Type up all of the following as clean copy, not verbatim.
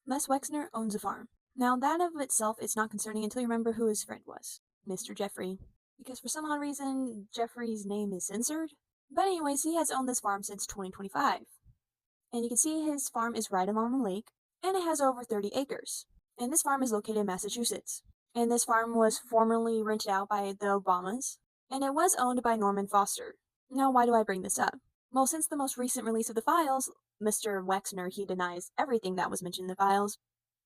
Les Wexner owns a farm. Now, that of itself is not concerning until you remember who his friend was, Mr. Jeffrey. Because for some odd reason, Jeffrey's name is censored. But anyways, he has owned this farm since 2025. And you can see his farm is right along the lake, and it has over 30 acres. And this farm is located in Massachusetts. And this farm was formerly rented out by the Obamas, and it was owned by Norman Foster. Now, why do I bring this up? Well, since the most recent release of the files, Mr. Wexner, he denies everything that was mentioned in the files,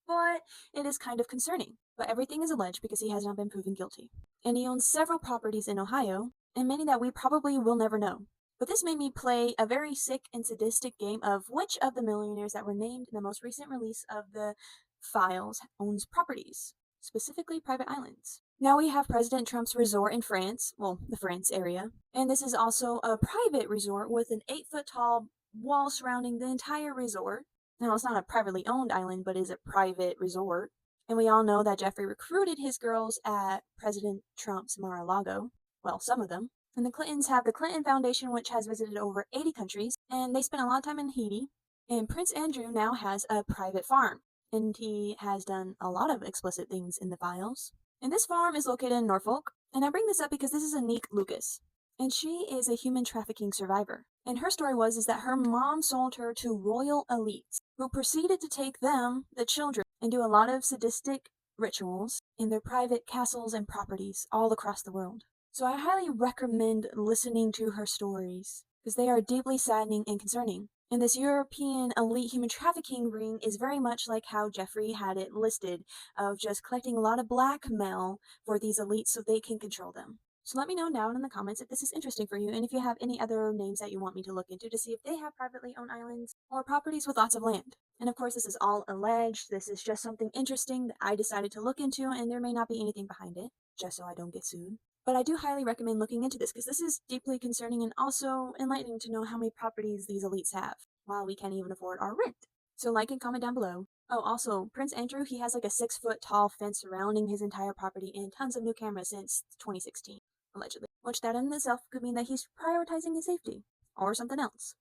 but it is kind of concerning. But everything is alleged because he has not been proven guilty. And he owns several properties in Ohio, and many that we probably will never know. But this made me play a very sick and sadistic game of which of the millionaires that were named in the most recent release of the files owns properties, specifically private islands. Now we have President Trump's resort in France, well, the France area, and this is also a private resort with an 8-foot tall wall surrounding the entire resort. Now, it's not a privately owned island, but is a private resort. And we all know that Jeffrey recruited his girls at President Trump's Mar-a-Lago. Well, some of them. And the Clintons have the Clinton Foundation, which has visited over 80 countries, and they spent a lot of time in Haiti. And Prince Andrew now has a private farm, and he has done a lot of explicit things in the files. And this farm is located in Norfolk, and I bring this up because this is Anique Lucas, and she is a human trafficking survivor. And her story was that her mom sold her to royal elites who proceeded to take them, the children, and do a lot of sadistic rituals in their private castles and properties all across the world. So I highly recommend listening to her stories because they are deeply saddening and concerning. And this European elite human trafficking ring is very much like how Jeffrey had it listed, of just collecting a lot of blackmail for these elites so they can control them. So let me know down in the comments if this is interesting for you, and if you have any other names that you want me to look into to see if they have privately owned islands or properties with lots of land. And of course, this is all alleged. This is just something interesting that I decided to look into, and there may not be anything behind it, just so I don't get sued. But I do highly recommend looking into this because this is deeply concerning and also enlightening to know how many properties these elites have while we can't even afford our rent. So like and comment down below. Oh, also, Prince Andrew, he has like a 6-foot tall fence surrounding his entire property and tons of new cameras since 2016, allegedly. Which that in itself could mean that he's prioritizing his safety. Or something else.